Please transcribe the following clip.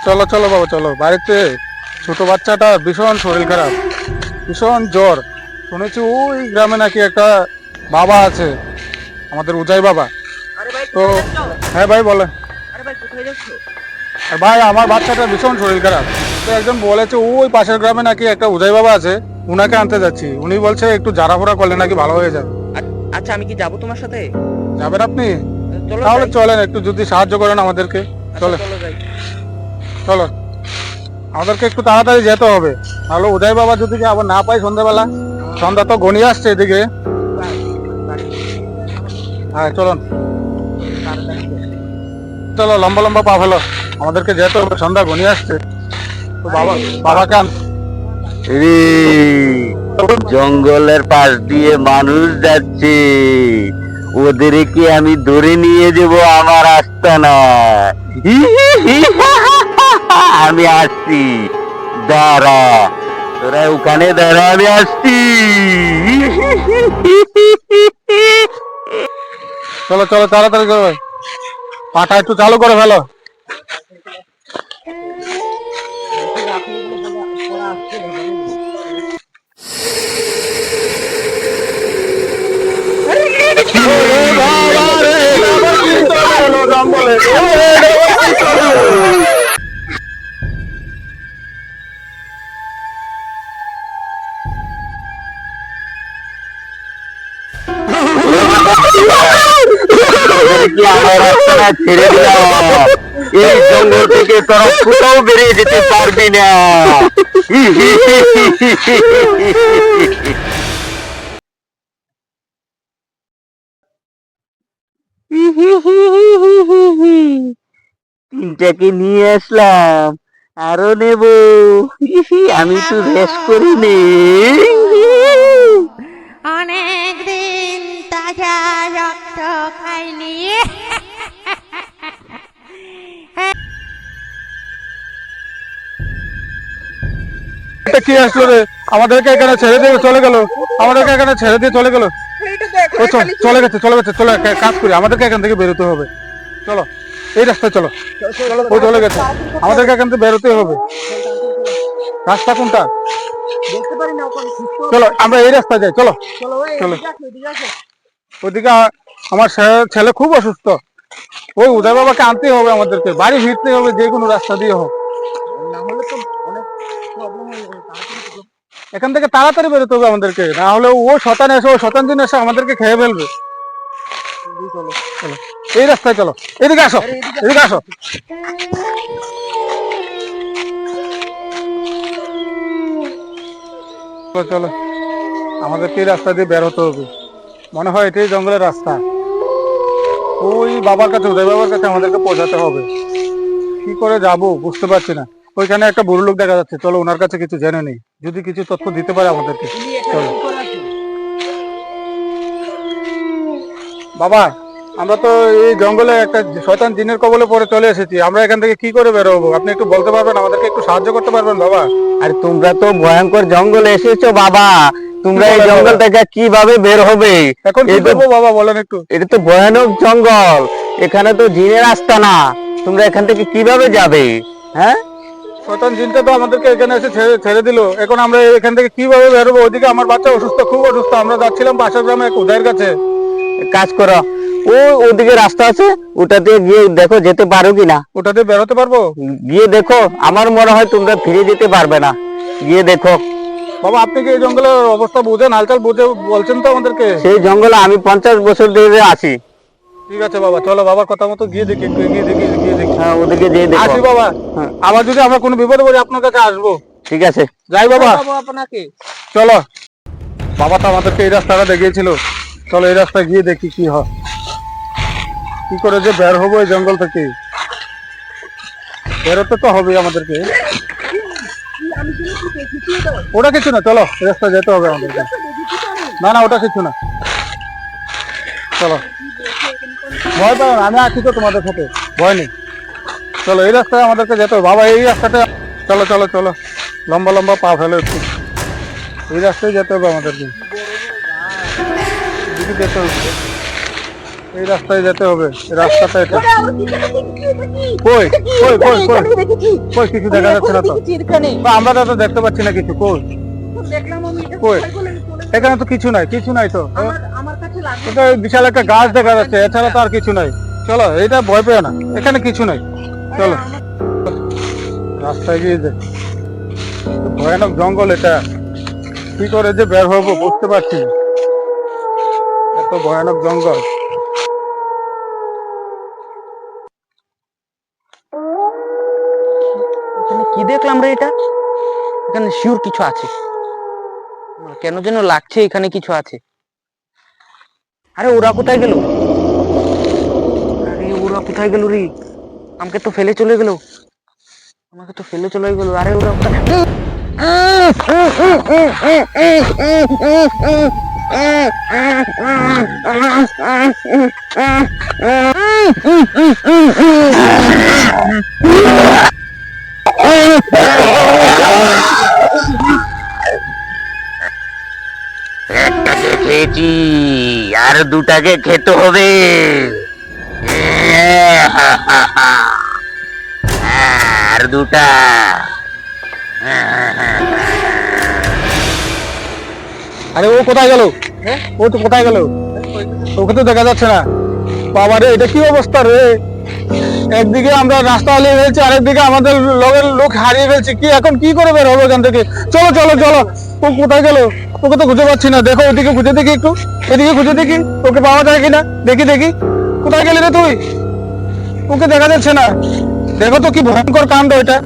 চলো চলো বাবা চলো, বাড়িতে ছোট বাচ্চাটা ভীষণ শরীর খারাপ, ভীষণ জ্বর। শুনেছি ওই গ্রামে নাকি একটা বাবা আছে, আমাদের উজাই বাবা। তো হ্যাঁ ভাই বলেন। আর ভাই আমার বাচ্চাটা ভীষণ শরীর খারাপ, তো একজন বলেছে ওই পাশের গ্রামে নাকি একটা উজাই বাবা আছে, উনাকে আনতে যাচ্ছি। উনি বলছে একটু জারাফোড়া করলে নাকি ভালো হয়ে যাবে। আচ্ছা, আমি কি যাবো তোমার সাথে? যাবেন আপনি? চলো তাহলে যাই। চলেন, একটু যদি সাহায্য করেন আমাদেরকে। আচ্ছা, চলেন চলো যাই। চলো, আমাদেরকে একটু তাড়াতাড়ি যেতে হবে, নাহলে উদয় বাবা যদি আবার না পাই সন্ধ্যাবেলা, সন্ধ্যা তো ঘনিয়ে আসছে এদিকে। হ্যাঁ চলুন, চলো লম্বা লম্বা পা ফেলো, আমাদেরকে যেতে হবে, সন্ধ্যা ঘনিয়ে আসছে। তো বাবাকে জঙ্গলের পাশ দিয়ে মানুষ যাচ্ছে, ওদের কি আমি ধরে নিয়ে যাব আমার আস্তানা? আমি আসছি, দাঁড়া, তোরা ওখানে দাঁড়া, আমি আসছি। চলো চলো তাড়াতাড়ি করো, পাটা একটু চালু করে ফেলো। আমার আস্তানা ছেড়ে দিলাম, এই জঙ্গল থেকে তোরা কোথাও বেরিয়ে যেতে পারবি না। তিনটাকে নিয়ে আসলাম, আরো নেব, আমি তো রেস্ট করিনি। অনেকদিন তাজা রক্ত খাইনি। এটা কি আসলো রে, আমাদেরকে এখানে ছেড়ে দিয়ে চলে গেল, আমাদেরকে এখানে ছেড়ে দিয়ে চলে গেল। ও চলে গেছে চলে গেছে, চলো একটা কাজ করি, আমাদেরকে এখান থেকে বেরোতে হবে। চলো এই রাস্তায় চলো, ও চলে গেছে, আমাদেরকে এখান থেকে বেরোতে হবে। রাস্তা কোনটা? চলো আমরা এই রাস্তায় যাই, চলো চলো। ওইদিকে আমার ছেলে খুব অসুস্থ, ওই উদয় বাবাকে আনতে হবে, আমাদেরকে বাড়ি ফিরতে হবে যে কোনো রাস্তা দিয়ে হোক, এখান থেকে তাড়াতাড়ি বেরোতে হবে আমাদেরকে, না হলে ও শতান এসে, ও শতান দিন এসে আমাদেরকে খেয়ে ফেলবে। চলো চলো এই রাস্তায় চলো, এদিকে আসো, এদিকে আসো। চলো আমাদেরকে এই রাস্তা দিয়ে বের হতে হবে, মনে হয় এটাই জঙ্গলের রাস্তা। ওই বাবার কাছে, উদয় বাবার কাছে আমাদেরকে পৌঁছাতে হবে, কি করে যাব বুঝতে পারছি না। ওইখানে একটা বুড়ো লোক দেখা যাচ্ছে, চলো ওনার কাছে কিছু জেনে নেই, যদি কিছু তথ্য দিতে পারে আমাদেরকে। চলো বাবা, আমরা তো এই জঙ্গলে একটা শয়তান জিনের কবলে পড়ে চলে এসেছি, আমরা এখান থেকে কি করে বের হবো? আপনি একটু বলতে পারবেন, আমাদেরকে একটু সাহায্য করতে পারবেন বাবা? আর তোমরা তো ভয়ঙ্কর জঙ্গলে এসেছো বাবা, তোমরা এই জঙ্গল থেকে কিভাবে বের হবে? এখন কি করবো বাবা বলেন একটু? এটা তো ভয়ানক জঙ্গল, এখানে তো জিনের আস্তানা, তোমরা এখান থেকে কিভাবে যাবে? হ্যাঁ, শয়তান জিনটা তো আমাদেরকে এখানে এসে ছেড়ে দিল, এখন আমরা এখান থেকে কিভাবে বের হবো? ওইদিকে আমার বাচ্চা অসুস্থ, খুব অসুস্থ, আমরা যাচ্ছিলাম পাশের গ্রামে এক উদয়ের কাছে। কাজ করো, ওদিকে রাস্তা আছে, ওটাতে গিয়ে দেখো যেতে পারো কিনা। ওটাতে বেরোতে পারবো? গিয়ে দেখো, আমার মনে হয় তোমরা ফিরে যেতে পারবে না, গিয়ে দেখো। বাবা আপনি কি এই জঙ্গলের অবস্থা বুঝেন, হালচাল বুঝে বলছেন তো আমাদেরকে? সেই জঙ্গলে আমি 50 বছর ধরে আছি। ঠিক আছে বাবা, চলো বাবার কথা মতো গিয়ে দেখি, একটু গিয়ে দেখি। হ্যাঁ, ওদিকে যেয়ে দেখো। আসি বাবা, আবার যদি আমরা কোনো বিপদে পড়ি আপনার কাছে আসবো। ঠিক আছে, যাই বাবা। আপনাকে চলো, বাবা তো আমাদেরকে এই রাস্তাটা দেখিয়েছিল, চলো এই রাস্তায় গিয়ে দেখি কি হয়, কি করে যে বের হবো এই জঙ্গল থেকে। বেরোতে তো হবে আমাদেরকে, ওটা কিছু না, চলো এই রাস্তায় যেতে হবে আমাদেরকে। না না ওটা কিছু না, চলো। ভয় পাও না, আমি আছি তো তোমাদের সাথে, ভয় নেই। চলো এই রাস্তায় আমাদেরকে যেতে হবে বাবা, এই রাস্তাটা। চলো চলো চলো, লম্বা লম্বা পা ফেলে একটু, এই রাস্তায় যেতে হবে আমাদেরকে, এদিকে যেতে হবে, এই রাস্তায় যেতে হবে, এই রাস্তাটা এটা। কই কই কই কই কই কিছু দেখা যাচ্ছে না তো, বা আমরা তো দেখতে পাচ্ছি না কিছু, কই কই? এখানে তো কিছু নাই, কিছু নাই তো। এটা বিশাল একটা গাছ দেখা যাচ্ছে, এছাড়া তো আর কিছু নাই। চলো, এটা ভয় পেও না, এখানে কিছু নাই। চলো রাস্তায় গিয়ে দেখ, ভয়ানক জঙ্গল এটা, কি করে যে বের হবো বুঝতে পারছি না, এত ভয়ানক জঙ্গল। এখানে কি দেখলাম রে? এটা এখানে শিওর কিছু আছে, আমার কেন যেন লাগছে এখানে কিছু আছে। আরে ওরা কোথায় গেল? আরে ওরা কোথায় গেল রে? আমাকে তো ফেলে চলে গেল, আমাকে তো ফেলে চলে গেল। আরে ওরা কোথায়? একটাকে খেয়েছি, আর দুটাকে খেতে হবে। আর দুটা। আরে ও কোথায় গেল? ও তো কোথায় গেল? ওকে তো দেখা যাচ্ছে না। বাবা রে, এটা কি অবস্থা রে? একদিকে আমরা রাস্তা হারিয়ে ফেলছি, আরেকদিকে আমাদের লগের লোক হারিয়ে ফেলছি। কি এখন কি করে বের হবো এখান থেকে? চলো চলো চলো, ও কোথায় গেল? ওকে তো খুঁজে পাচ্ছি না। দেখো ওদিকে খুঁজে দেখি, একটু এদিকে খুঁজে দেখি, ওকে পাওয়া যায় কিনা। দেখি দেখি, কোথায় গেলি রে তুই? ওকে দেখা যাচ্ছে না। দেখো তো কি ভয়ঙ্কর কাণ্ড এটা।